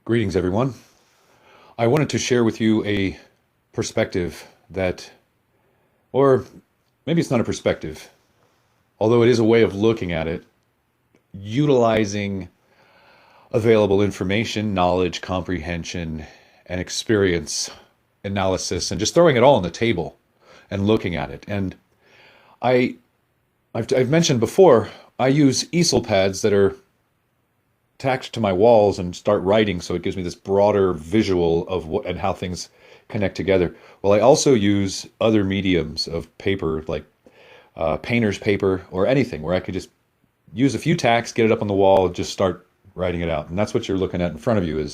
Greetings, everyone. I wanted to share with you a perspective that, or maybe it's not a perspective, although it is a way of looking at it, utilizing available information, knowledge, comprehension, and experience analysis, and just throwing it all on the table and looking at it. And I, I've mentioned before, I use easel pads that are tacked to my walls and start writing, so it gives me this broader visual of what and how things connect together. Well, I also use other mediums of paper, like painter's paper or anything, where I could just use a few tacks, get it up on the wall, and just start writing it out. And that's what you're looking at in front of you.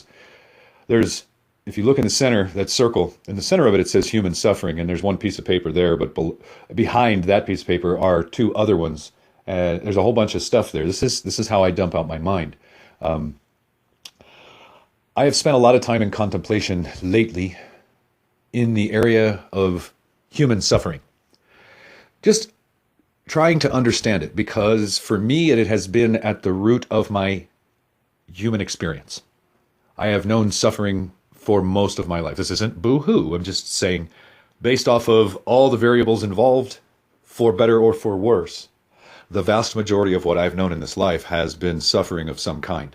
There's, if you look in the center, that circle, in the center of it, it says human suffering, and there's one piece of paper there, but behind that piece of paper are two other ones. There's a whole bunch of stuff there. This is how I dump out my mind. I have spent a lot of time in contemplation lately in the area of human suffering. Just trying to understand it, because for me it has been at the root of my human experience. I have known suffering for most of my life. This isn't boo-hoo. I'm just saying, based off of all the variables involved, for better or for worse, the vast majority of what I've known in this life has been suffering of some kind,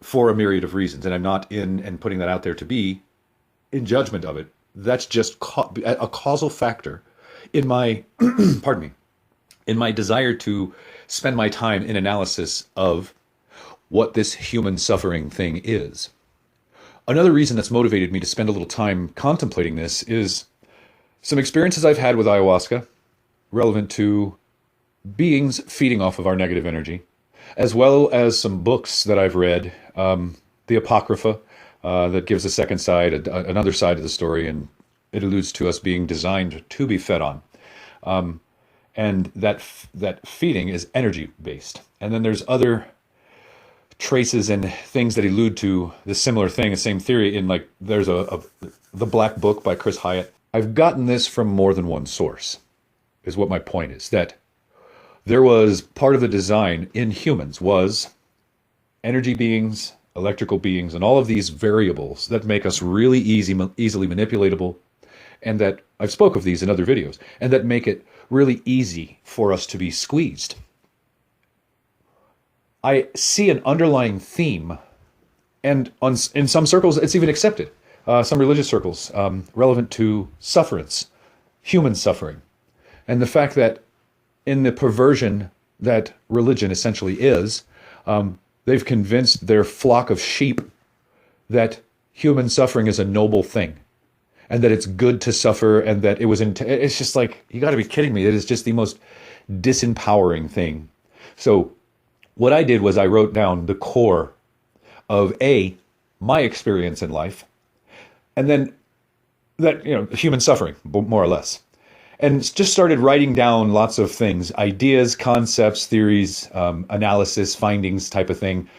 for a myriad of reasons. And I'm not in and putting that out there to be in judgment of it. That's just a causal factor in my, pardon me, in my desire to spend my time in analysis of what this human suffering thing is. Another reason that's motivated me to spend a little time contemplating this is some experiences I've had with ayahuasca relevant to beings feeding off of our negative energy, as well as some books that I've read, the Apocrypha, that gives a second side, another side of the story, and it alludes to us being designed to be fed on. And that feeding is energy-based. And then there's other traces and things that allude to the similar thing, the same theory, in like, there's the Black Book by Chris Hyatt. I've gotten this from more than one source, is what my point is, that there was part of the design in humans was energy beings, electrical beings, and all of these variables that make us really easily manipulatable, and that I've spoke of these in other videos, and that make it really easy for us to be squeezed. I see an underlying theme, and in some circles it's even accepted, some religious circles, relevant to sufferance, human suffering, and the fact that in the perversion that religion essentially is, they've convinced their flock of sheep that human suffering is a noble thing, and that it's good to suffer, and that it's just like, you got to be kidding me. It is just the most disempowering thing. So what I did was I wrote down the core of my experience in life, and then that, human suffering, more or less. And just started writing down lots of things, ideas, concepts, theories, analysis, findings type of thing,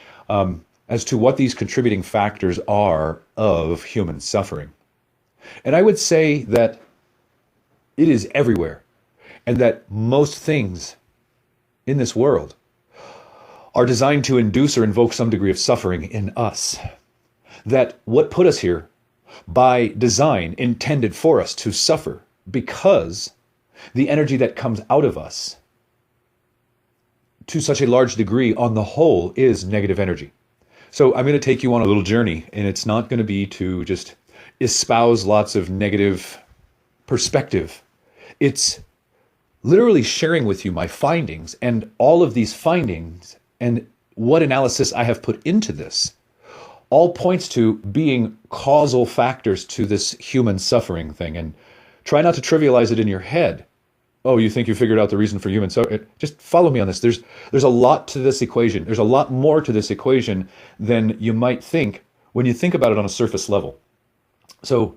as to what these contributing factors are of human suffering. And I would say that it is everywhere, and that most things in this world are designed to induce or invoke some degree of suffering in us. That what put us here by design intended for us to suffer, because the energy that comes out of us to such a large degree on the whole is negative energy. So I'm going to take you on a little journey, and it's not going to be to just espouse lots of negative perspective. It's literally sharing with you my findings, and all of these findings and what analysis I have put into this all points to being causal factors to this human suffering thing. And try not to trivialize it in your head. Oh, you think you figured out the reason for human suffering? Just follow me on this. There's a lot to this equation. There's a lot more to this equation than you might think when you think about it on a surface level. So,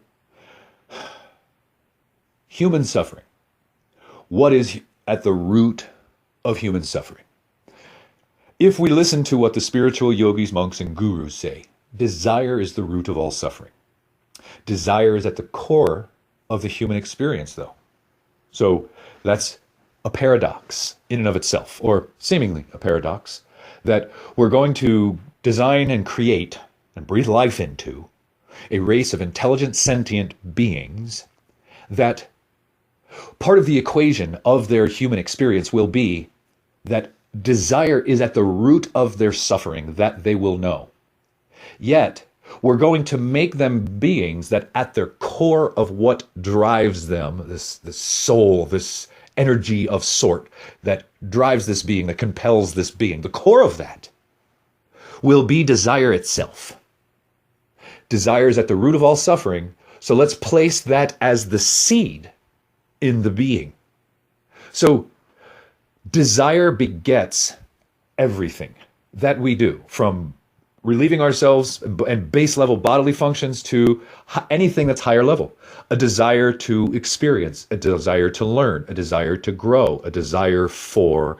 human suffering. What is at the root of human suffering? If we listen to what the spiritual yogis, monks, and gurus say, desire is the root of all suffering. Desire is at the core of the human experience, though. So that's a paradox in and of itself, or seemingly a paradox, that we're going to design and create and breathe life into a race of intelligent, sentient beings that part of the equation of their human experience will be that desire is at the root of their suffering that they will know. Yet, we're going to make them beings that at their core of what drives them, this soul, this energy of sort that drives this being, that compels this being, the core of that will be desire itself. Desire is at the root of all suffering, so let's place that as the seed in the being. So, desire begets everything that we do, from relieving ourselves and base level bodily functions to anything that's higher level. A desire to experience, a desire to learn, a desire to grow, a desire for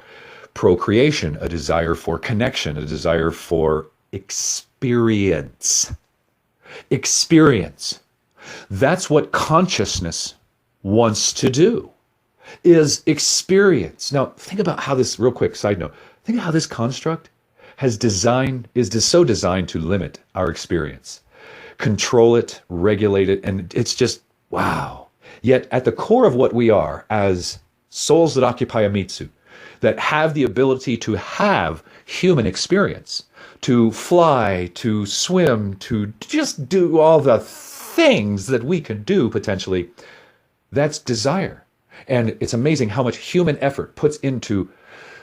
procreation, a desire for connection, a desire for experience. Experience. That's what consciousness wants to do, is experience. Now, think about how this, real quick side note, think of how this construct is so designed to limit our experience, control it, regulate it, and it's just, wow. Yet at the core of what we are as souls that occupy a mitsu, that have the ability to have human experience, to fly, to swim, to just do all the things that we can do potentially, that's desire. And it's amazing how much human effort puts into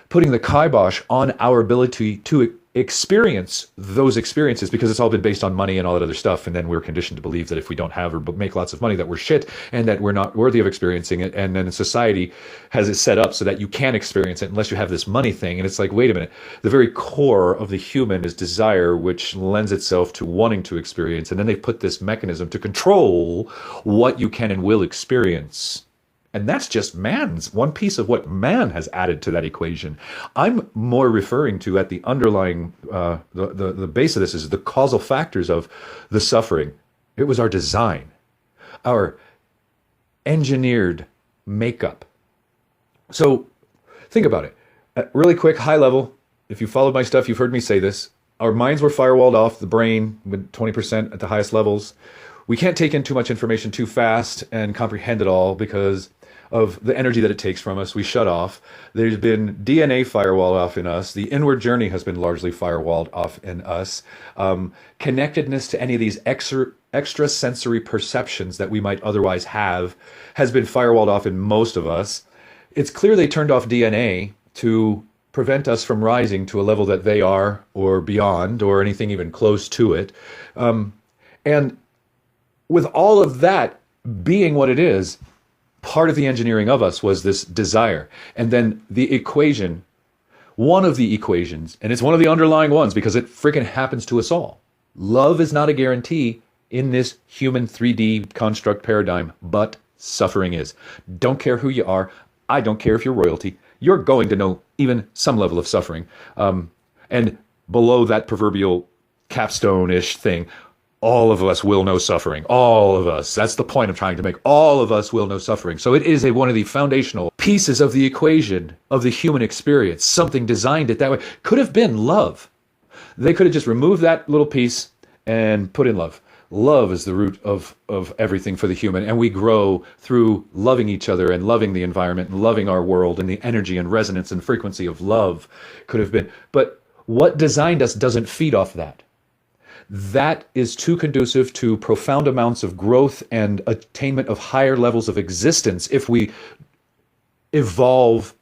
putting the kibosh on our ability to experience those experiences, because it's all been based on money and all that other stuff. And then we're conditioned to believe that if we don't have or make lots of money, that we're shit and that we're not worthy of experiencing it. And then society has it set up so that you can't experience it unless you have this money thing. And it's like, wait a minute, the very core of the human is desire, which lends itself to wanting to experience. And then they put this mechanism to control what you can and will experience. And that's just one piece of what man has added to that equation. I'm more referring to at the underlying, the base of this is the causal factors of the suffering. It was our design, our engineered makeup. So think about it. Really quick, high level. If you followed my stuff, you've heard me say this. Our minds were firewalled off, the brain with 20% at the highest levels. We can't take in too much information too fast and comprehend it all because of the energy that it takes from us. We shut off. There's been DNA firewalled off in us. The inward journey has been largely firewalled off in us. Connectedness to any of these extra sensory perceptions that we might otherwise have has been firewalled off in most of us. It's clear they turned off DNA to prevent us from rising to a level that they are or beyond or anything even close to it. And with all of that being what it is, part of the engineering of us was this desire. And then the equation, one of the equations, and it's one of the underlying ones because it freaking happens to us all. Love is not a guarantee in this human 3D construct paradigm, but suffering is. Don't care who you are. I don't care if you're royalty. You're going to know even some level of suffering. And below that proverbial capstone-ish thing, all of us will know suffering. All of us. That's the point I'm trying to make. All of us will know suffering. So it is one of the foundational pieces of the equation of the human experience. Something designed it that way. Could have been love. They could have just removed that little piece and put in love. Love is the root of everything for the human. And we grow through loving each other and loving the environment and loving our world, and the energy and resonance and frequency of love could have been. But what designed us doesn't feed off that. That is too conducive to profound amounts of growth and attainment of higher levels of existence if we evolve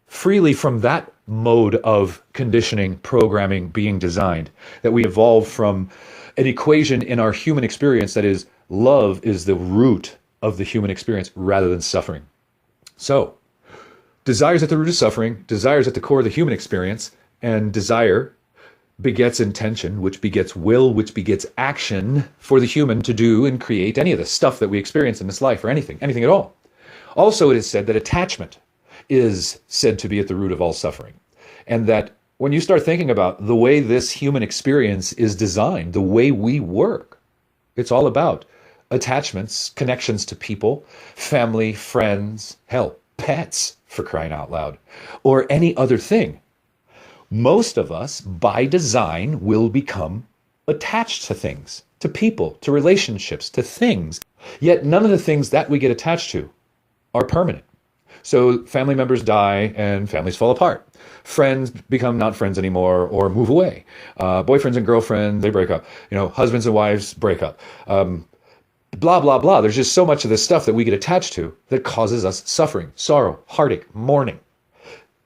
freely from that mode of conditioning, programming, being designed. That we evolve from an equation in our human experience that is love is the root of the human experience rather than suffering. So, desire is at the root of suffering, desire is at the core of the human experience, and desire begets intention, which begets will, which begets action for the human to do and create any of the stuff that we experience in this life or anything at all. Also, it is said that attachment is said to be at the root of all suffering. And that when you start thinking about the way this human experience is designed, the way we work, it's all about attachments, connections to people, family, friends, hell, pets, for crying out loud, or any other thing. Most of us, by design, will become attached to things, to people, to relationships, to things. Yet none of the things that we get attached to are permanent. So family members die and families fall apart. Friends become not friends anymore or move away. Boyfriends and girlfriends, they break up. Husbands and wives break up. Blah, blah, blah. There's just so much of this stuff that we get attached to that causes us suffering, sorrow, heartache, mourning.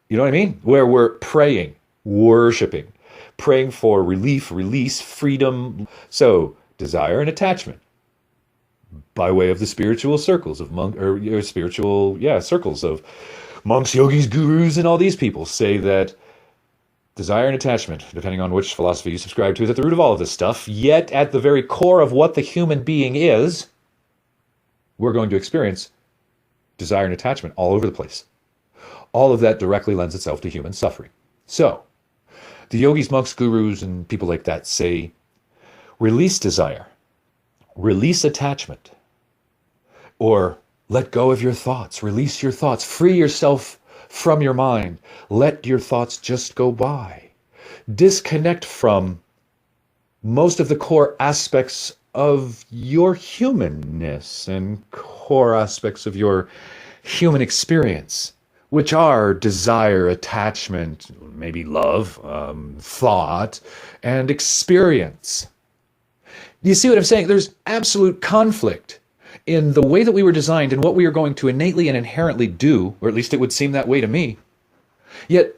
You know what I mean? Where we're praying, worshiping, praying for relief, release, freedom. So desire and attachment, by way of the spiritual circles of circles of monks, yogis, gurus, and all these people say that desire and attachment, depending on which philosophy you subscribe to, is at the root of all of this stuff. Yet at the very core of what the human being is, we're going to experience desire and attachment all over the place. All of that directly lends itself to human suffering. So the yogis, monks, gurus, and people like that say, release desire, release attachment, or let go of your thoughts, release your thoughts, free yourself from your mind, let your thoughts just go by. Disconnect from most of the core aspects of your humanness and core aspects of your human experience, which are desire, attachment, maybe love, thought, and experience. Do you see what I'm saying? There's absolute conflict in the way that we were designed and what we are going to innately and inherently do, or at least it would seem that way to me. Yet,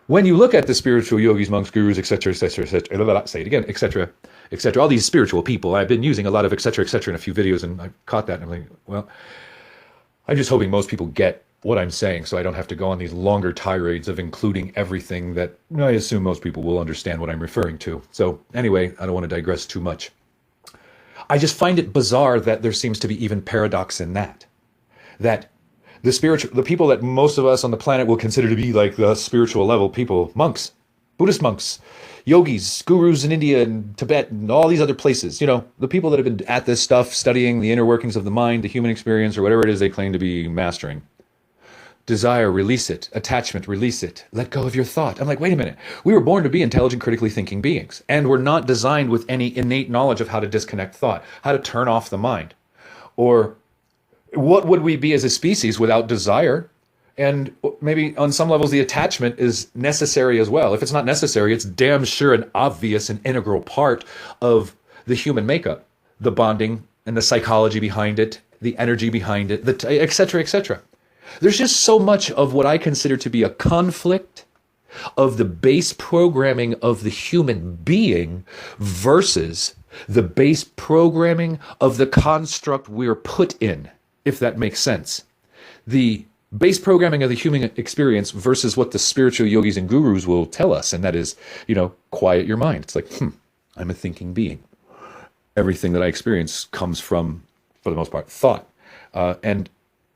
when you look at the spiritual yogis, monks, gurus, etc., etc., etc., say it again, etc., etc., all these spiritual people, I've been using a lot of etc., etc. in a few videos, and I caught that, and I'm like, well, I'm just hoping most people get what I'm saying, so I don't have to go on these longer tirades of including everything that I assume most people will understand what I'm referring to. So anyway, I don't want to digress too much. I just find it bizarre that there seems to be even paradox in that. That the people that most of us on the planet will consider to be like the spiritual level people, monks, Buddhist monks, yogis, gurus in India and Tibet and all these other places, the people that have been at this stuff, studying the inner workings of the mind, the human experience, or whatever it is they claim to be mastering. Desire, release it. Attachment, release it. Let go of your thought. I'm like, wait a minute. We were born to be intelligent, critically thinking beings, and we're not designed with any innate knowledge of how to disconnect thought, how to turn off the mind. Or what would we be as a species without desire? And maybe on some levels, the attachment is necessary as well. If it's not necessary, it's damn sure an obvious and integral part of the human makeup, the bonding and the psychology behind it, the energy behind it, et cetera, et cetera. There's just so much of what I consider to be a conflict of the base programming of the human being versus the base programming of the construct we're put in, if that makes sense. The base programming of the human experience versus what the spiritual yogis and gurus will tell us, and that is, quiet your mind. It's like, I'm a thinking being. Everything that I experience comes from, for the most part, thought.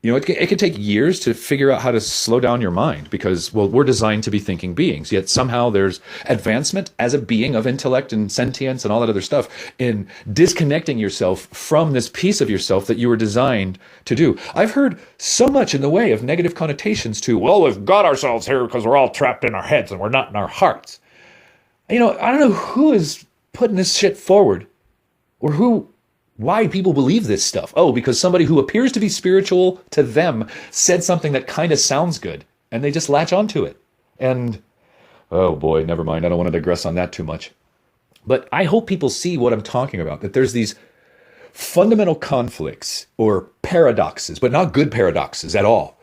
It can take years to figure out how to slow down your mind because, we're designed to be thinking beings. Yet somehow there's advancement as a being of intellect and sentience and all that other stuff in disconnecting yourself from this piece of yourself that you were designed to do. I've heard so much in the way of negative connotations to, we've got ourselves here because we're all trapped in our heads and we're not in our hearts. I don't know who is putting this shit forward or why people believe this stuff. Because somebody who appears to be spiritual to them said something that kind of sounds good, and they just latch onto it. And, oh boy, never mind. I don't want to digress on that too much. But I hope people see what I'm talking about, that there's these fundamental conflicts or paradoxes, but not good paradoxes at all,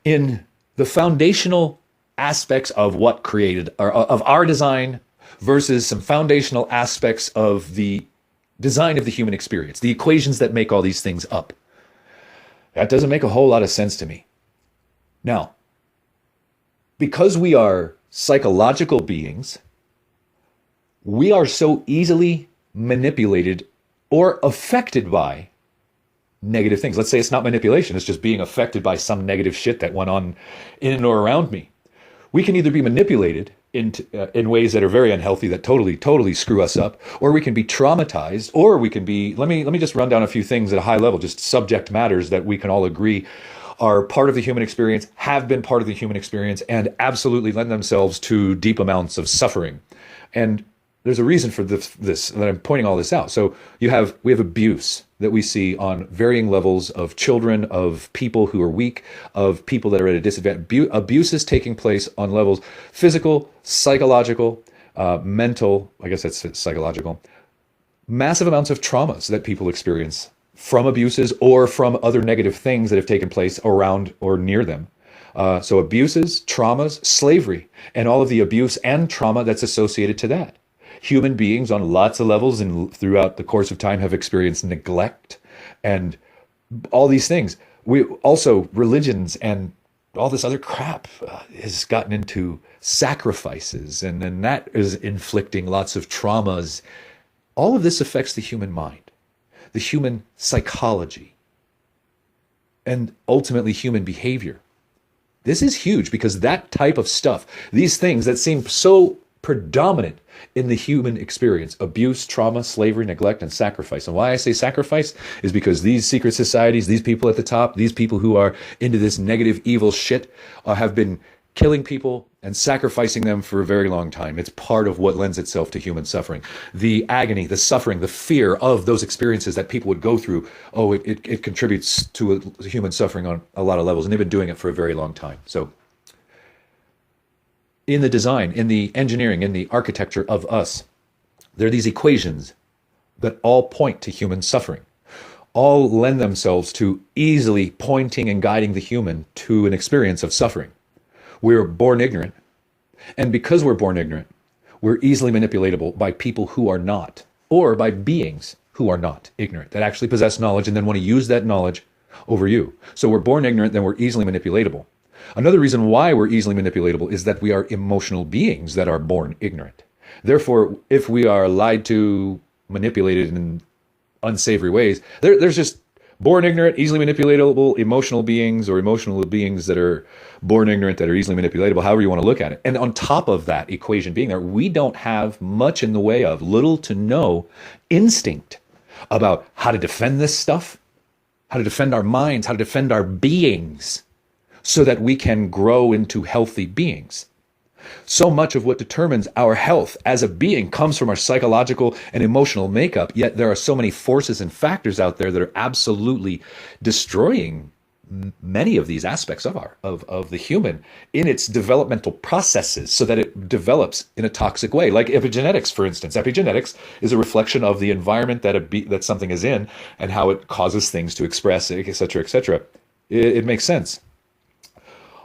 in the foundational aspects of what created, or of our design versus some foundational aspects of the design of the human experience, the equations that make all these things up. That doesn't make a whole lot of sense to me. Now, because we are psychological beings, we are so easily manipulated or affected by negative things. Let's say it's not manipulation, it's just being affected by some negative shit that went on in or around me. We can either be manipulated in ways that are very unhealthy, that totally screw us up, or we can be traumatized, or we can be, let me just run down a few things at a high level, just subject matters that we can all agree are part of the human experience, have been part of the human experience, and absolutely lend themselves to deep amounts of suffering. And There's a reason for this that I'm pointing all this out. So we have abuse that we see on varying levels of children, of people who are weak, of people that are at a disadvantage. Abuse is taking place on levels physical, psychological, mental. I guess that's psychological. Massive amounts of traumas that people experience from abuses or from other negative things that have taken place around or near them. So abuses, traumas, slavery, and all of the abuse and trauma that's associated to that. Human beings on lots of levels and throughout the course of time have experienced neglect and all these things. We also, religions and all this other crap has gotten into sacrifices, and then that is inflicting lots of traumas. All of this affects the human mind, the human psychology, and ultimately human behavior. This is huge because that type of stuff, these things that seem so predominant in the human experience, abuse, trauma, slavery, neglect, and sacrifice. And why I say sacrifice is because these secret societies, these people at the top, these people who are into this negative, evil shit have been killing people and sacrificing them for a very long time. It's part of what lends itself to human suffering. The agony, the suffering, the fear of those experiences that people would go through, it contributes to human suffering on a lot of levels, and they've been doing it for a very long time. So in the design, in the engineering, in the architecture of us, there are these equations that all point to human suffering, all lend themselves to easily pointing and guiding the human to an experience of suffering. We're born ignorant, and because we're born ignorant, we're easily manipulatable by people who are not, or by beings who are not ignorant, that actually possess knowledge and then want to use that knowledge over you. So we're born ignorant, then we're easily manipulatable. Another reason why we're easily manipulatable is that we are emotional beings that are born ignorant. Therefore, if we are lied to, manipulated in unsavory ways, there's just born ignorant, easily manipulatable emotional beings, or emotional beings that are born ignorant that are easily manipulatable, however you want to look at it. And on top of that equation being there, we don't have much in the way of little to no instinct about how to defend this stuff, how to defend our minds, how to defend our beings so that we can grow into healthy beings. So much of what determines our health as a being comes from our psychological and emotional makeup, yet there are so many forces and factors out there that are absolutely destroying many of these aspects of the human in its developmental processes so that it develops in a toxic way. Like epigenetics, for instance. Epigenetics is a reflection of the environment that something is in and how it causes things to express, etc., etc. It makes sense.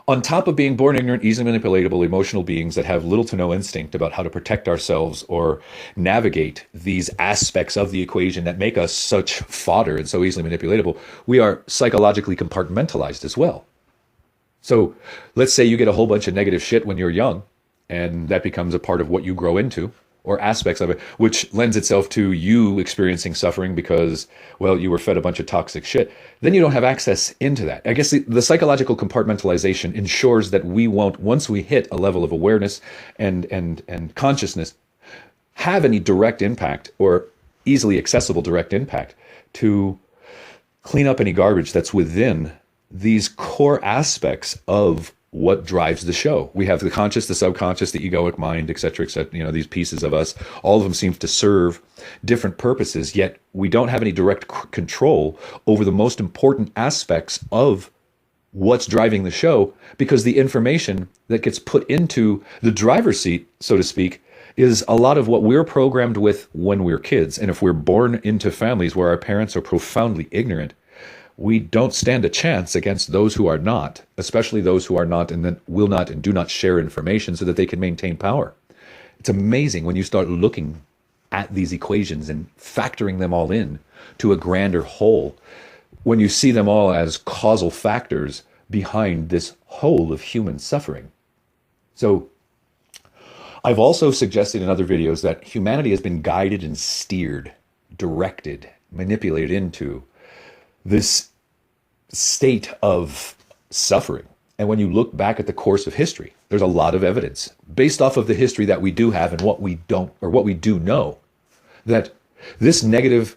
On top of being born ignorant, easily manipulatable, emotional beings that have little to no instinct about how to protect ourselves or navigate these aspects of the equation that make us such fodder and so easily manipulatable, we are psychologically compartmentalized as well. So let's say you get a whole bunch of negative shit when you're young, and that becomes a part of what you grow into, or aspects of it, which lends itself to you experiencing suffering because, well, you were fed a bunch of toxic shit. Then you don't have access into that. I guess the psychological compartmentalization ensures that we won't, once we hit a level of awareness and consciousness, have any direct impact or easily accessible direct impact to clean up any garbage that's within these core aspects of what drives the show. We have the conscious, the subconscious, the egoic mind, etc., etc. These pieces of us, all of them seem to serve different purposes, yet we don't have any direct control over the most important aspects of what's driving the show, because the information that gets put into the driver's seat, so to speak, is a lot of what we're programmed with when we're kids. And if we're born into families where our parents are profoundly ignorant, we don't stand a chance against those who are not, especially those who are not and then will not and do not share information so that they can maintain power. It's amazing when you start looking at these equations and factoring them all in to a grander whole, when you see them all as causal factors behind this whole of human suffering. So I've also suggested in other videos that humanity has been guided and steered, directed, manipulated into this state of suffering. And when you look back at the course of history, there's a lot of evidence based off of the history that we do have and what we don't, or what we do know, that this negative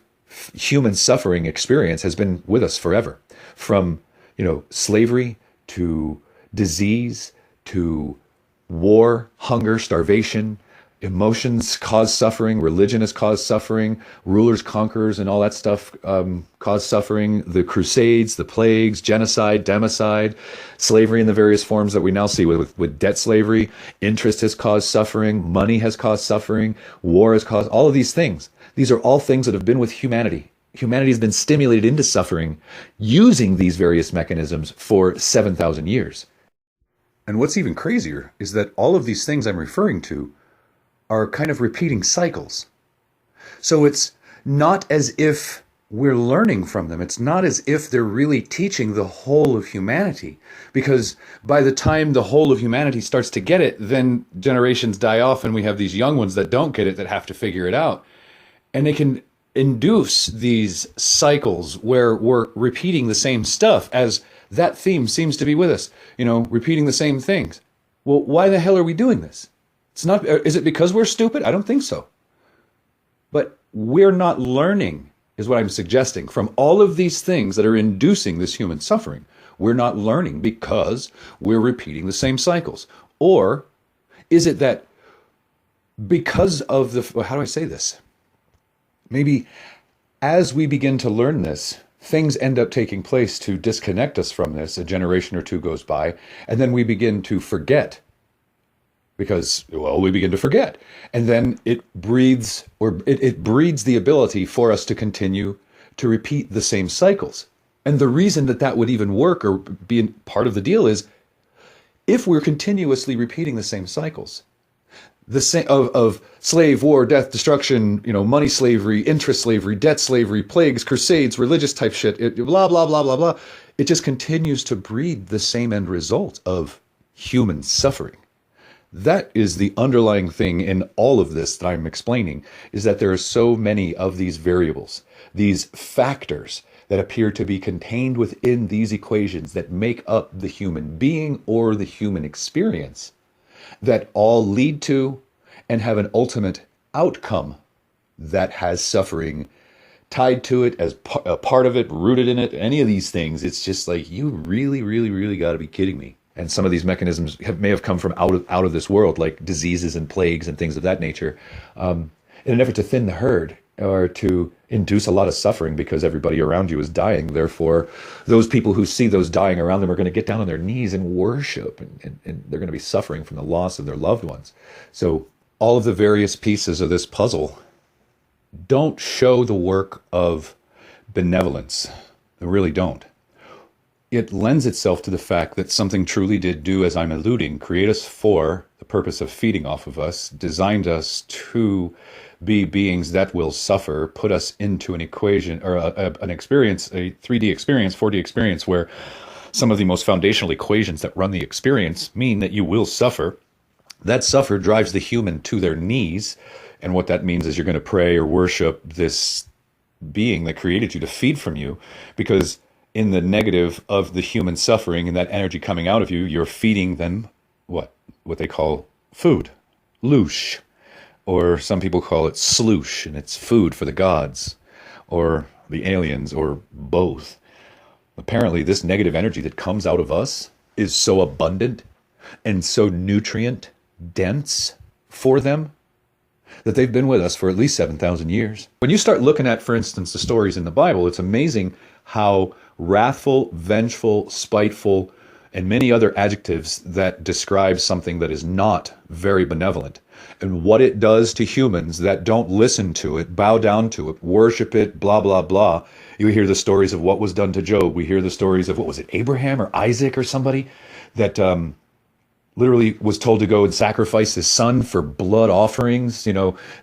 human suffering experience has been with us forever. From, slavery to disease to war, hunger, starvation, Emotions cause suffering. Religion has caused suffering. Rulers, conquerors, and all that stuff cause suffering. The Crusades, the plagues, genocide, democide, slavery in the various forms that we now see with debt slavery. Interest has caused suffering. Money has caused suffering. War has caused all of these things. These are all things that have been with humanity. Humanity has been stimulated into suffering using these various mechanisms for 7,000 years. And what's even crazier is that all of these things I'm referring to are kind of repeating cycles. So it's not as if we're learning from them. It's not as if they're really teaching the whole of humanity. Because by the time the whole of humanity starts to get it, then generations die off and we have these young ones that don't get it, that have to figure it out. And they can induce these cycles where we're repeating the same stuff, as that theme seems to be with us, repeating the same things. Well, why the hell are we doing this? It's not, is it because we're stupid? I don't think so. But we're not learning, is what I'm suggesting, from all of these things that are inducing this human suffering. We're not learning because we're repeating the same cycles. Or is it that because of how do I say this? Maybe as we begin to learn this, things end up taking place to disconnect us from this. A generation or two goes by, and then we begin to forget. Because, we begin to forget. And then it breeds the ability for us to continue to repeat the same cycles. And the reason that would even work or be part of the deal is if we're continuously repeating the same cycles, the same of slave, war, death, destruction, money slavery, interest slavery, debt slavery, plagues, crusades, religious type shit, blah, blah, blah, blah, blah. It just continues to breed the same end result of human suffering. That is the underlying thing in all of this that I'm explaining, is that there are so many of these variables, these factors that appear to be contained within these equations that make up the human being or the human experience, that all lead to and have an ultimate outcome that has suffering tied to it, as a part of it, rooted in it, any of these things. It's just like, you really, really, really got to be kidding me. And some of these mechanisms may have come from out of this world, like diseases and plagues and things of that nature, in an effort to thin the herd or to induce a lot of suffering because everybody around you is dying. Therefore, those people who see those dying around them are going to get down on their knees and worship, and they're going to be suffering from the loss of their loved ones. So all of the various pieces of this puzzle don't show the work of benevolence. They really don't. It lends itself to the fact that something truly did do, as I'm alluding, create us for the purpose of feeding off of us, designed us to be beings that will suffer, put us into an equation or an experience, a 3D experience, 4D experience, where some of the most foundational equations that run the experience mean that you will suffer. That suffer drives the human to their knees. And what that means is you're going to pray or worship this being that created you to feed from you, because in the negative of the human suffering and that energy coming out of you, you're feeding them what they call food, loosh, or some people call it sloosh, and it's food for the gods or the aliens or both. Apparently, this negative energy that comes out of us is so abundant and so nutrient dense for them that they've been with us for at least 7,000 years. When you start looking at, for instance, the stories in the Bible, it's amazing how wrathful, vengeful, spiteful, and many other adjectives that describe something that is not very benevolent, and what it does to humans that don't listen to it, bow down to it, worship it, blah, blah, blah. You hear the stories of what was done to Job. We hear the stories of, what was it, Abraham or Isaac or somebody that literally was told to go and sacrifice his son for blood offerings.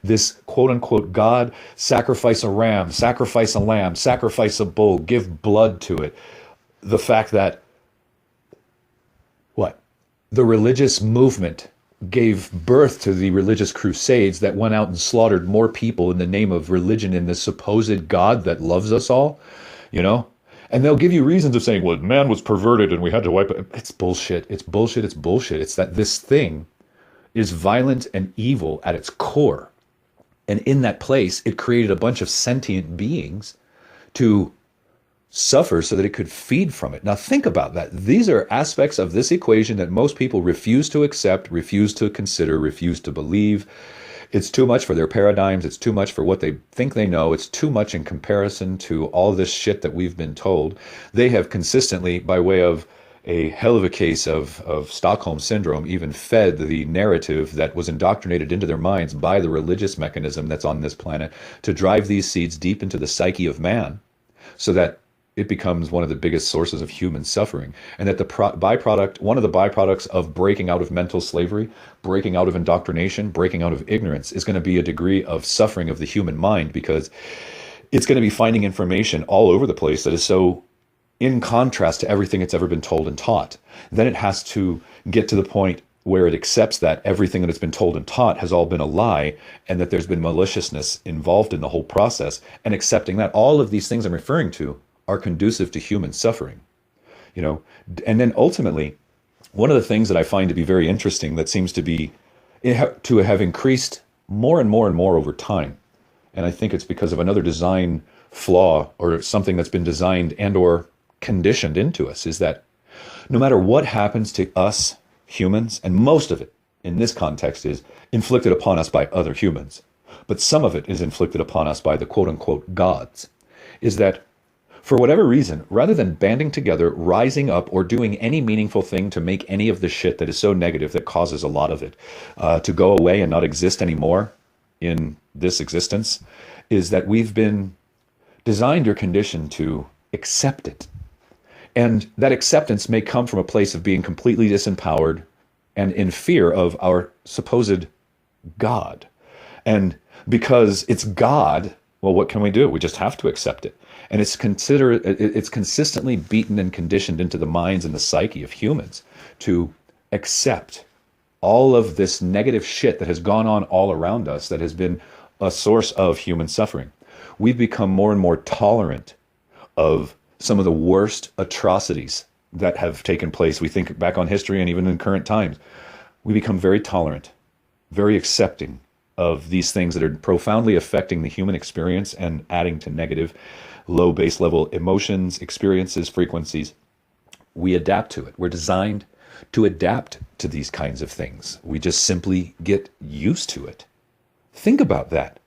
This quote unquote God, sacrifice a ram, sacrifice a lamb, sacrifice a bull, give blood to it. The fact that the religious movement gave birth to the religious crusades that went out and slaughtered more people in the name of religion and the supposed God that loves us all, And they'll give you reasons of saying, well, man was perverted and we had to wipe it. It's bullshit. It's bullshit. It's bullshit. It's that this thing is violent and evil at its core. And in that place, it created a bunch of sentient beings to suffer so that it could feed from it. Now think about that. These are aspects of this equation that most people refuse to accept, refuse to consider, refuse to believe. It's too much for their paradigms. It's too much for what they think they know. It's too much in comparison to all this shit that we've been told. They have consistently, by way of a hell of a case of Stockholm Syndrome, even fed the narrative that was indoctrinated into their minds by the religious mechanism that's on this planet to drive these seeds deep into the psyche of man so that it becomes one of the biggest sources of human suffering. And that one of the byproducts of breaking out of mental slavery, breaking out of indoctrination, breaking out of ignorance is going to be a degree of suffering of the human mind, because it's going to be finding information all over the place that is so in contrast to everything it's ever been told and taught. Then it has to get to the point where it accepts that everything that it's been told and taught has all been a lie, and that there's been maliciousness involved in the whole process, and accepting that all of these things I'm referring to are conducive to human suffering. And then ultimately, one of the things that I find to be very interesting that seems to have increased more and more and more over time, and I think it's because of another design flaw or something that's been designed and or conditioned into us, is that no matter what happens to us humans, and most of it in this context is inflicted upon us by other humans, but some of it is inflicted upon us by the quote unquote gods, is that for whatever reason, rather than banding together, rising up, or doing any meaningful thing to make any of the shit that is so negative that causes a lot of it to go away and not exist anymore in this existence, is that we've been designed or conditioned to accept it. And that acceptance may come from a place of being completely disempowered and in fear of our supposed God. And because it's God, well, what can we do? We just have to accept it. And it's consistently beaten and conditioned into the minds and the psyche of humans to accept all of this negative shit that has gone on all around us that has been a source of human suffering. We've become more and more tolerant of some of the worst atrocities that have taken place. We think back on history and even in current times. We become very tolerant, very accepting of these things that are profoundly affecting the human experience and adding to negative, low base level emotions, experiences, frequencies. We adapt to it. We're designed to adapt to these kinds of things. We just simply get used to it. Think about that.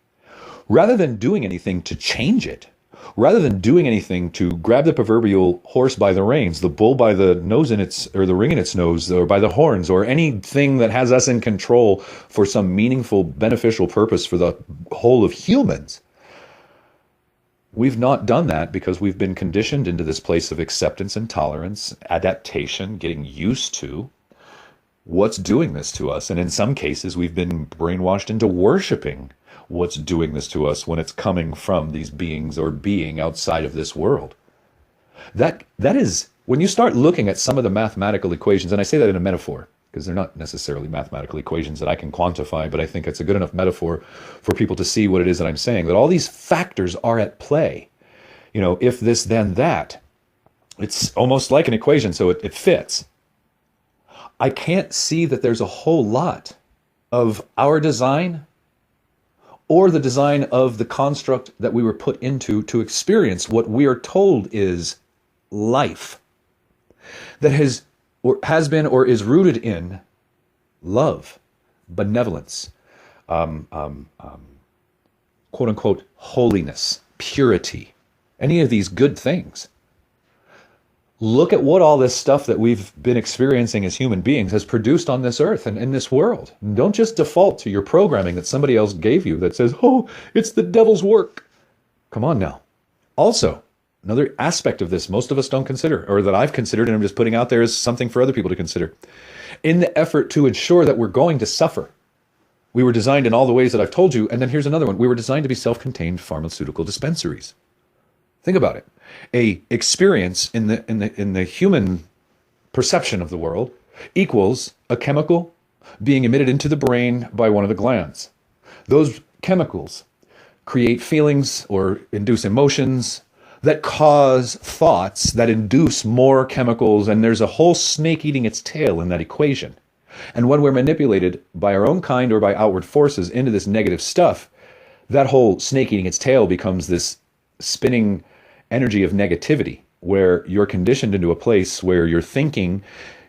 Rather than doing anything to change it, rather than doing anything to grab the proverbial horse by the reins, the bull by the nose or the ring in its nose, or by the horns, or anything that has us in control for some meaningful, beneficial purpose for the whole of humans, we've not done that because we've been conditioned into this place of acceptance and tolerance, adaptation, getting used to what's doing this to us. And in some cases, we've been brainwashed into worshiping what's doing this to us when it's coming from these beings or being outside of this world. That is, when you start looking at some of the mathematical equations, and I say that in a metaphor, because they're not necessarily mathematical equations that I can quantify, but I think it's a good enough metaphor for people to see what it is that I'm saying, that all these factors are at play. If this, then that. It's almost like an equation, so it fits. I can't see that there's a whole lot of our design or the design of the construct that we were put into to experience what we are told is life, that has been or is rooted in love, benevolence, quote unquote holiness, purity, any of these good things. Look at what all this stuff that we've been experiencing as human beings has produced on this earth and in this world. Don't just default to your programming that somebody else gave you that says, oh, it's the devil's work. Come on now. Also, another aspect of this most of us don't consider, or that I've considered and I'm just putting out there as something for other people to consider. In the effort to ensure that we're going to suffer, we were designed in all the ways that I've told you. And then here's another one. We were designed to be self-contained pharmaceutical dispensaries. Think about it. A experience in the human perception of the world equals a chemical being emitted into the brain by one of the glands. Those chemicals create feelings or induce emotions that cause thoughts that induce more chemicals, and there's a whole snake eating its tail in that equation. And when we're manipulated by our own kind or by outward forces into this negative stuff, that whole snake eating its tail becomes this spinning energy of negativity, where you're conditioned into a place where your thinking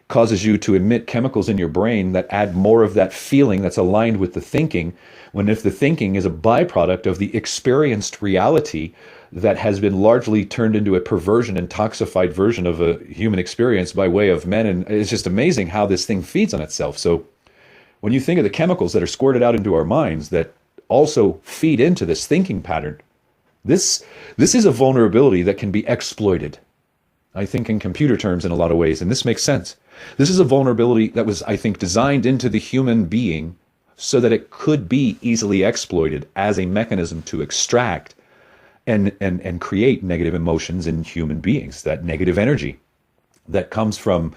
causes you to emit chemicals in your brain that add more of that feeling that's aligned with the thinking, when if the thinking is a byproduct of the experienced reality that has been largely turned into a perversion and toxified version of a human experience by way of men. And it's just amazing how this thing feeds on itself. So when you think of the chemicals that are squirted out into our minds that also feed into this thinking pattern, this is a vulnerability that can be exploited. I think in computer terms in a lot of ways, and this makes sense. This is a vulnerability that was, I think, designed into the human being so that it could be easily exploited as a mechanism to extract and create negative emotions in human beings, that negative energy that comes from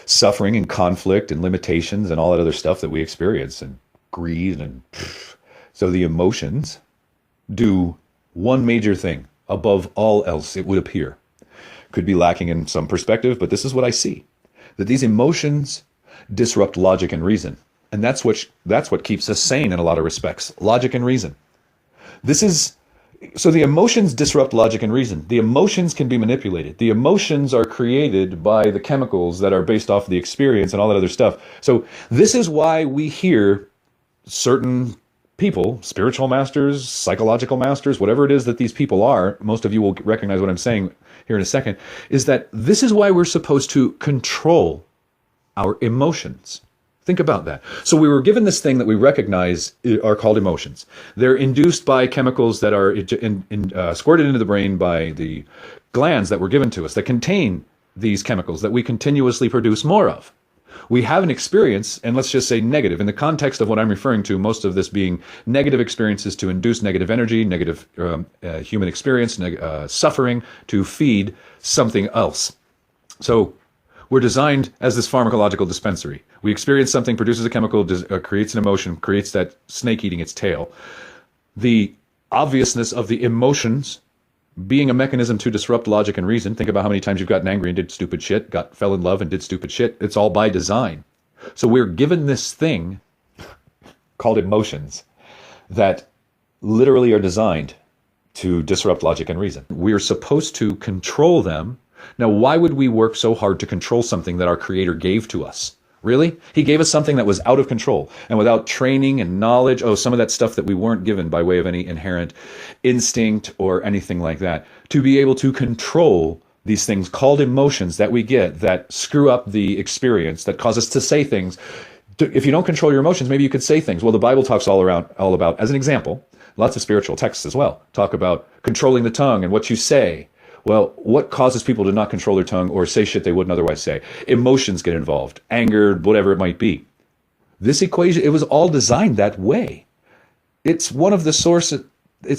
suffering and conflict and limitations and all that other stuff that we experience, and greed. And so the emotions do one major thing above all else, it would appear. Could be lacking in some perspective, but this is what I see. That these emotions disrupt logic and reason. And that's what keeps us sane in a lot of respects. Logic and reason. So the emotions disrupt logic and reason. The emotions can be manipulated. The emotions are created by the chemicals that are based off the experience and all that other stuff. So this is why we hear certain people, spiritual masters, psychological masters, whatever it is that these people are, most of you will recognize what I'm saying here in a second, is that this is why we're supposed to control our emotions. Think about that. So we were given this thing that we recognize are called emotions. They're induced by chemicals that are squirted into the brain by the glands that were given to us that contain these chemicals that we continuously produce more of. We have an experience, and let's just say negative. In the context of what I'm referring to, most of this being negative experiences to induce negative energy, negative human experience, suffering to feed something else. So we're designed as this pharmacological dispensary. We experience something, produces a chemical, creates an emotion, creates that snake eating its tail. The obviousness of the emotions being a mechanism to disrupt logic and reason. Think about how many times you've gotten angry and did stupid shit, fell in love and did stupid shit. It's all by design. So we're given this thing called emotions that literally are designed to disrupt logic and reason. We're supposed to control them. Now, why would we work so hard to control something that our Creator gave to us? Really? He gave us something that was out of control and without training and knowledge. Some of that stuff that we weren't given by way of any inherent instinct or anything like that, to be able to control these things called emotions that we get that screw up the experience, that cause us to say things. If you don't control your emotions, maybe you could say things. Well, the Bible talks all about, as an example, lots of spiritual texts as well, talk about controlling the tongue and what you say. Well, what causes people to not control their tongue or say shit they wouldn't otherwise say? Emotions get involved, anger, whatever it might be. This equation, it was all designed that way. It's one of the sources, I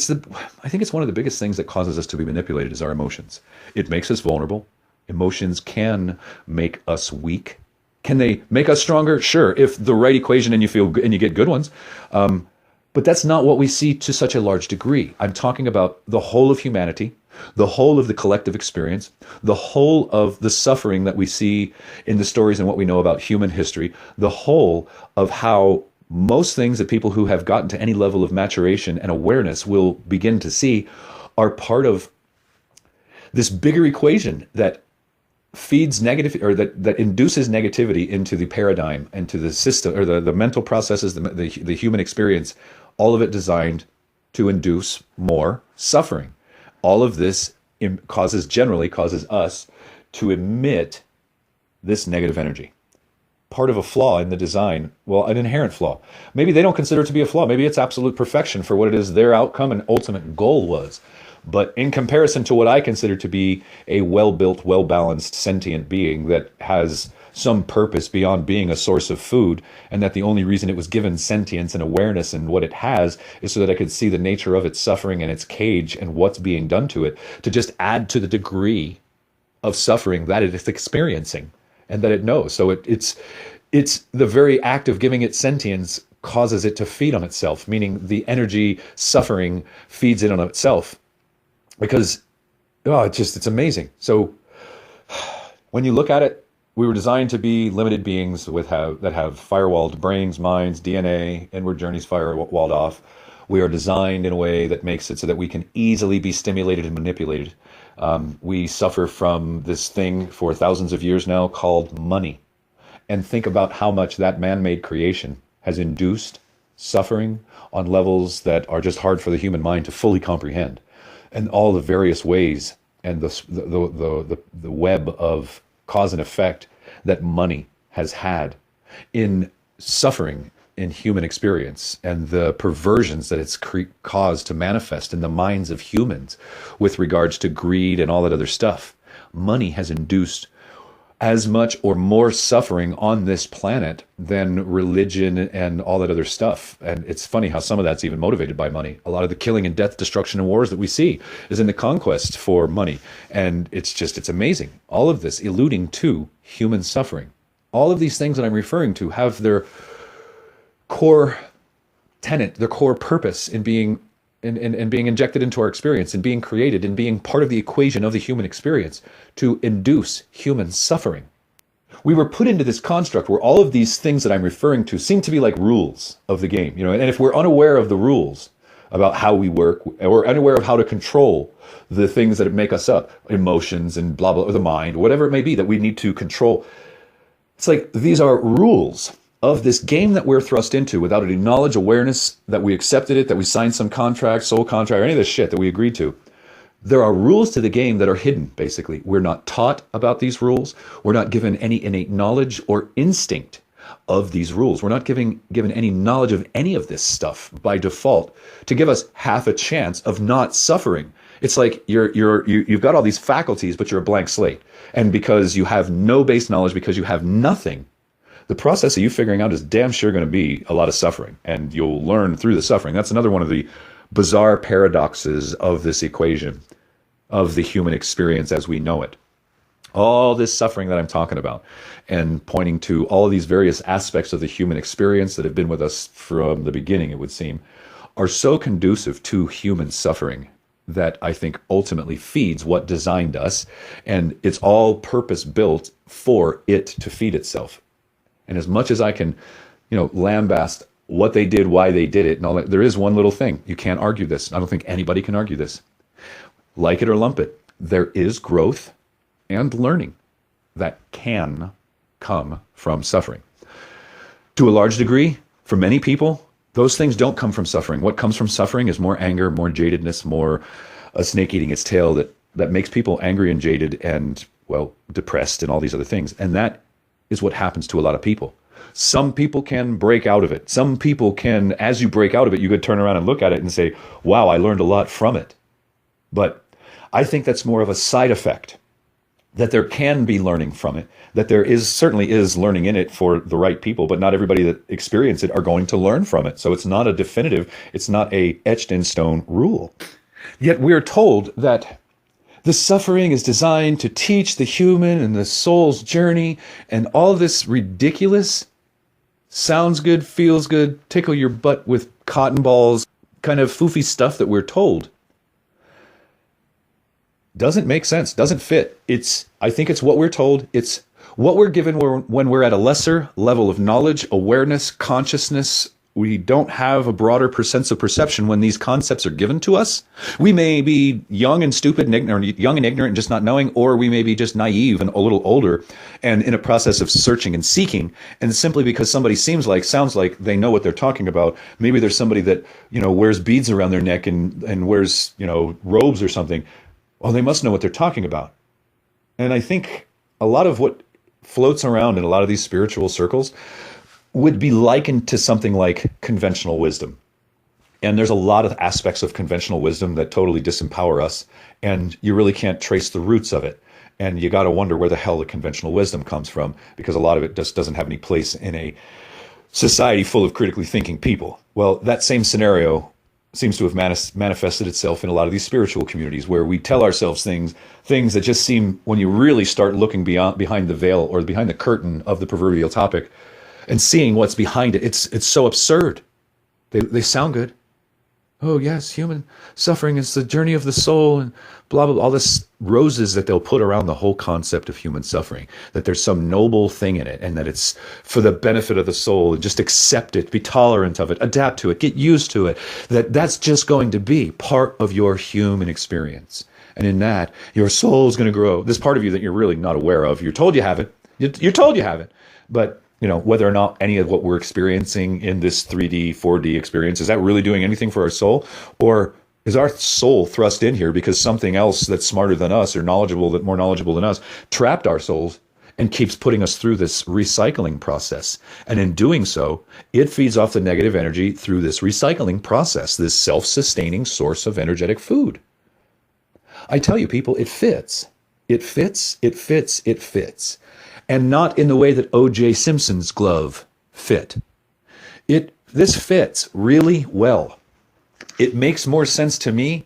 think it's one of the biggest things that causes us to be manipulated is our emotions. It makes us vulnerable. Emotions can make us weak. Can they make us stronger? Sure, if the right equation and you feel good and you get good ones. But that's not what we see to such a large degree. I'm talking about the whole of humanity, the whole of the collective experience, the whole of the suffering that we see in the stories and what we know about human history, the whole of how most things that people who have gotten to any level of maturation and awareness will begin to see are part of this bigger equation that feeds negative, or that induces negativity into the paradigm, into the system, or the mental processes, the human experience, all of it designed to induce more suffering. All of this generally causes us to emit this negative energy. Part of a flaw in the design, well, an inherent flaw. Maybe they don't consider it to be a flaw. Maybe it's absolute perfection for what it is their outcome and ultimate goal was. But in comparison to what I consider to be a well-built, well-balanced, sentient being that has some purpose beyond being a source of food, and that the only reason it was given sentience and awareness and what it has is so that I could see the nature of its suffering and its cage and what's being done to it, to just add to the degree of suffering that it is experiencing and that it knows. So it's the very act of giving it sentience causes it to feed on itself, meaning the energy suffering feeds it on itself. Because, it's amazing. So when you look at it, we were designed to be limited beings that have firewalled brains, minds, DNA, inward journeys firewalled off. We are designed in a way that makes it so that we can easily be stimulated and manipulated. We suffer from this thing for thousands of years now called money. And think about how much that man-made creation has induced suffering on levels that are just hard for the human mind to fully comprehend. And all the various ways and the web of cause and effect that money has had in suffering in human experience, and the perversions that it's caused to manifest in the minds of humans with regards to greed and all that other stuff. Money has induced as much or more suffering on this planet than religion and all that other stuff. And it's funny how some of that's even motivated by money. A lot of the killing and death, destruction, and wars that we see is in the conquest for money. And it's amazing. All of this alluding to human suffering. All of these things that I'm referring to have their core tenet, their core purpose in being being injected into our experience and being created and being part of the equation of the human experience to induce human suffering. We were put into this construct where all of these things that I'm referring to seem to be like rules of the game, and if we're unaware of the rules about how we work, or unaware of how to control the things that make us up, emotions and blah, blah, or the mind, whatever it may be that we need to control, it's like these are rules of this game that we're thrust into without any knowledge, awareness, that we accepted it, that we signed some contract, soul contract, or any of this shit that we agreed to. There are rules to the game that are hidden, basically. We're not taught about these rules. We're not given any innate knowledge or instinct of these rules. We're not given any knowledge of any of this stuff by default to give us half a chance of not suffering. It's like you've got all these faculties, but you're a blank slate. And because you have no base knowledge, because you have nothing, the process of you figuring out is damn sure going to be a lot of suffering, and you'll learn through the suffering. That's another one of the bizarre paradoxes of this equation of the human experience as we know it. All this suffering that I'm talking about and pointing to all these various aspects of the human experience that have been with us from the beginning, it would seem, are so conducive to human suffering that I think ultimately feeds what designed us, and it's all purpose built for it to feed itself. And as much as I can, lambast what they did, why they did it, and all that, there is one little thing. You can't argue this. I don't think anybody can argue this. Like it or lump it, there is growth and learning that can come from suffering. To a large degree, for many people, those things don't come from suffering. What comes from suffering is more anger, more jadedness, more a snake eating its tail that makes people angry and jaded and, depressed and all these other things. And that is what happens to a lot of people. Some people can break out of it. Some people can, as you break out of it, you could turn around and look at it and say, wow, I learned a lot from it. But I think that's more of a side effect, that there can be learning from it, that there certainly is learning in it for the right people, but not everybody that experience it are going to learn from it. So it's not a definitive, it's not a etched in stone rule. Yet we're told that the suffering is designed to teach the human and the soul's journey, and all this ridiculous, sounds good, feels good, tickle your butt with cotton balls, kind of foofy stuff that we're told doesn't make sense, doesn't fit. I think it's what we're told. It's what we're given when we're at a lesser level of knowledge, awareness, consciousness. We don't have a broader sense of perception when these concepts are given to us. We may be young and stupid and ignorant, and just not knowing, or we may be just naive and a little older and in a process of searching and seeking. And simply because somebody sounds like they know what they're talking about, maybe there's somebody that, wears beads around their neck and wears, robes or something. Well, they must know what they're talking about. And I think a lot of what floats around in a lot of these spiritual circles would be likened to something like conventional wisdom. And there's a lot of aspects of conventional wisdom that totally disempower us, and you really can't trace the roots of it. And you got to wonder where the hell the conventional wisdom comes from, because a lot of it just doesn't have any place in a society full of critically thinking people. Well, that same scenario seems to have manifested itself in a lot of these spiritual communities, where we tell ourselves things that just seem, when you really start looking behind the veil or behind the curtain of the proverbial topic and seeing what's behind it, it's so absurd. They sound good. Oh yes, human suffering is the journey of the soul, and blah blah blah, all this roses that they'll put around the whole concept of human suffering, that there's some noble thing in it and that it's for the benefit of the soul, and just accept it, be tolerant of it, adapt to it, get used to it, that's just going to be part of your human experience. And in that, your soul is going to grow. This part of you that you're really not aware of, you're told you have it. You're told you have it. But whether or not any of what we're experiencing in this 3D, 4D experience, is that really doing anything for our soul? Or is our soul thrust in here because something else that's smarter than us or more knowledgeable than us trapped our souls and keeps putting us through this recycling process? And in doing so, it feeds off the negative energy through this recycling process, this self-sustaining source of energetic food. I tell you, people, it fits. It fits, it fits, it fits. And not in the way that O.J. Simpson's glove fit. This fits really well. It makes more sense to me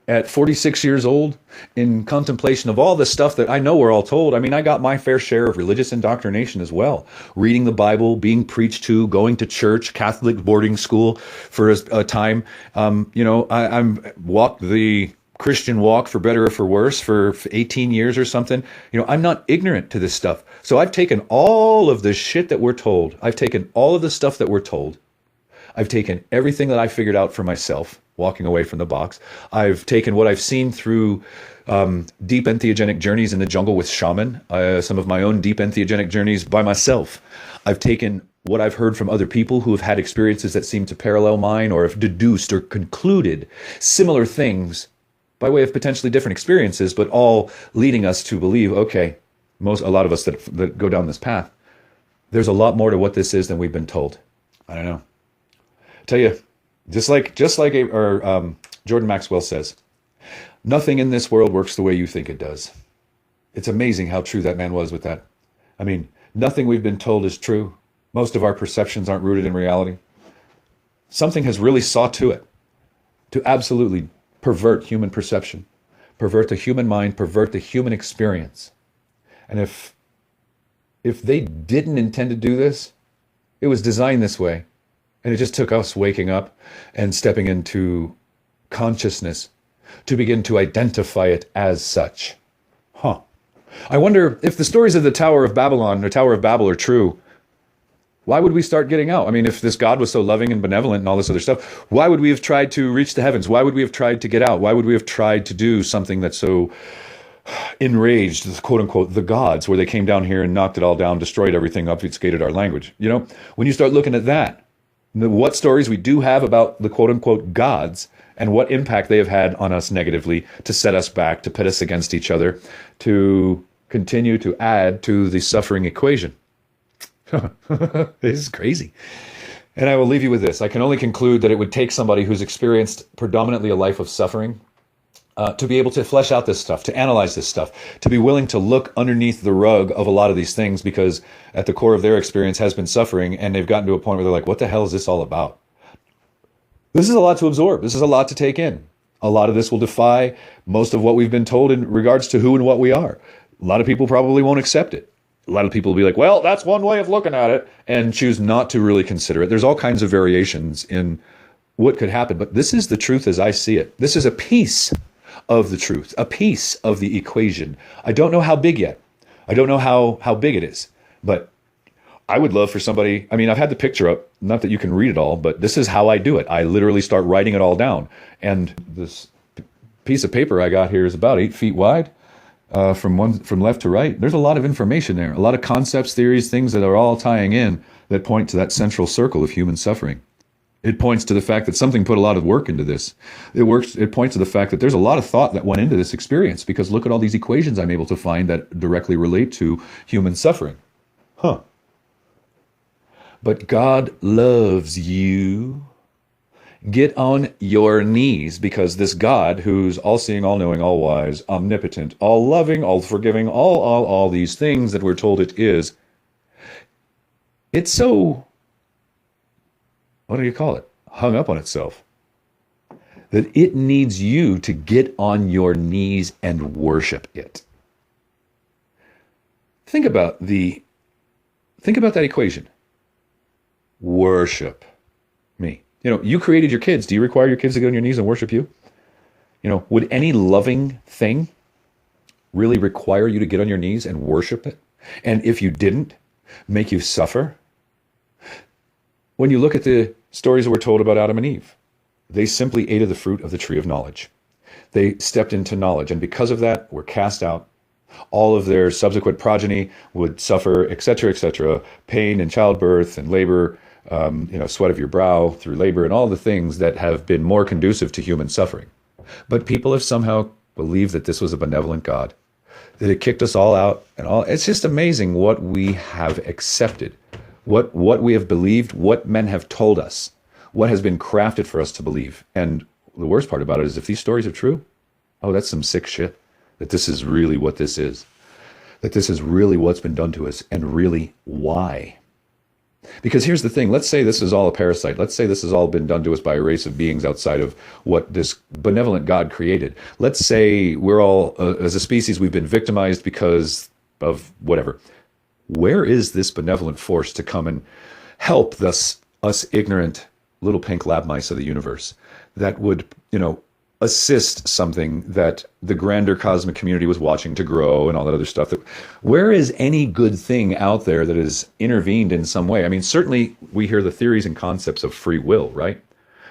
at 46 years old in contemplation of all the stuff that I know we're all told. I mean, I got my fair share of religious indoctrination as well. Reading the Bible, being preached to, going to church, Catholic boarding school for a time. I'm walked the Christian walk, for better or for worse, for 18 years or something. I'm not ignorant to this stuff. So I've taken all of the shit that we're told. I've taken all of the stuff that we're told. I've taken everything that I figured out for myself, walking away from the box. I've taken what I've seen through deep entheogenic journeys in the jungle with shaman, some of my own deep entheogenic journeys by myself. I've taken what I've heard from other people who have had experiences that seem to parallel mine, or have deduced or concluded similar things by way of potentially different experiences, but all leading us to believe, okay, a lot of us that go down this path, there's a lot more to what this is than we've been told. I don't know. I tell you, just like Jordan Maxwell says, nothing in this world works the way you think it does. It's amazing how true that man was with that. I mean, nothing we've been told is true. Most of our perceptions aren't rooted in reality. Something has really saw to it to absolutely pervert human perception, pervert the human mind, pervert the human experience. And if they didn't intend to do this, it was designed this way. And it just took us waking up and stepping into consciousness to begin to identify it as such. I wonder if the stories of the Tower of Babylon or Tower of Babel are true. Why would we start getting out? I mean, if this God was so loving and benevolent and all this other stuff, why would we have tried to reach the heavens? Why would we have tried to get out? Why would we have tried to do something that's so enraged, quote unquote, the gods, where they came down here and knocked it all down, destroyed everything, obfuscated our language? When you start looking at that, what stories we do have about the quote unquote gods and what impact they have had on us negatively to set us back, to pit us against each other, to continue to add to the suffering equation. This is crazy. And I will leave you with this. I can only conclude that it would take somebody who's experienced predominantly a life of suffering to be able to flesh out this stuff, to analyze this stuff, to be willing to look underneath the rug of a lot of these things, because at the core of their experience has been suffering, and they've gotten to a point where they're like, what the hell is this all about? This is a lot to absorb. This is a lot to take in. A lot of this will defy most of what we've been told in regards to who and what we are. A lot of people probably won't accept it. A lot of people will be like, well, that's one way of looking at it, and choose not to really consider it. There's all kinds of variations in what could happen, but this is the truth as I see it. This is a piece of the truth, a piece of the equation. I don't know how big yet. I don't know how big it is, but I would love for somebody, I mean, I've had the picture up, not that you can read it all, but this is how I do it. I literally start writing it all down. And this piece of paper I got here is about 8 feet wide. From left to right, there's a lot of information there, a lot of concepts, theories, things that are all tying in that point to that central circle of human suffering. It points to the fact that something put a lot of work into this. It points to the fact that there's a lot of thought that went into this experience, because look at all these equations I'm able to find that directly relate to human suffering. But God loves you. Get on your knees, because this God, who's all-seeing, all-knowing, all-wise, omnipotent, all-loving, all-forgiving, all these things that we're told it is, it's so, what do you call it, hung up on itself, that it needs you to get on your knees and worship it. Think about that equation. Worship me. You created your kids. Do you require your kids to get on your knees and worship you? Would any loving thing really require you to get on your knees and worship it? And if you didn't, make you suffer? When you look at the stories that we're told about Adam and Eve, they simply ate of the fruit of the tree of knowledge. They stepped into knowledge, and because of that, were cast out. All of their subsequent progeny would suffer, etc., pain in childbirth and labor, sweat of your brow through labor, and all the things that have been more conducive to human suffering. But people have somehow believed that this was a benevolent God, that it kicked us all out, and all. It's just amazing what we have accepted, what we have believed, what men have told us, what has been crafted for us to believe. And the worst part about it is if these stories are true, oh, that's some sick shit. That this is really what this is. That this is really what's been done to us, and really why. Because here's the thing, let's say this is all a parasite. Let's say this has all been done to us by a race of beings outside of what this benevolent God created. Let's say we're all, as a species, we've been victimized because of whatever. Where is this benevolent force to come and help us ignorant little pink lab mice of the universe that would, assist something that the grander cosmic community was watching to grow and all that other stuff? Where is any good thing out there that has intervened in some way? I mean, certainly we hear the theories and concepts of free will, right?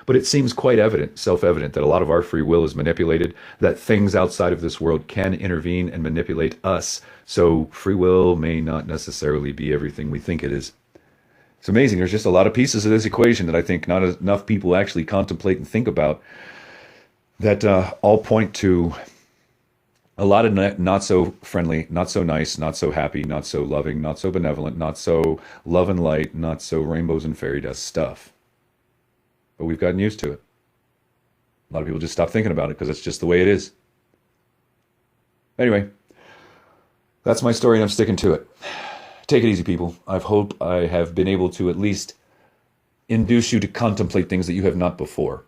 But it seems quite evident, self-evident, that a lot of our free will is manipulated, that things outside of this world can intervene and manipulate us. So free will may not necessarily be everything we think it is. It's amazing. There's just a lot of pieces of this equation that I think not enough people actually contemplate and think about, that all point to a lot of not so friendly, not so nice, not so happy, not so loving, not so benevolent, not so love and light, not so rainbows and fairy dust stuff. But we've gotten used to it. A lot of people just stop thinking about it because it's just the way it is. Anyway, that's my story and I'm sticking to it. Take it easy, people. I hope I have been able to at least induce you to contemplate things that you have not before.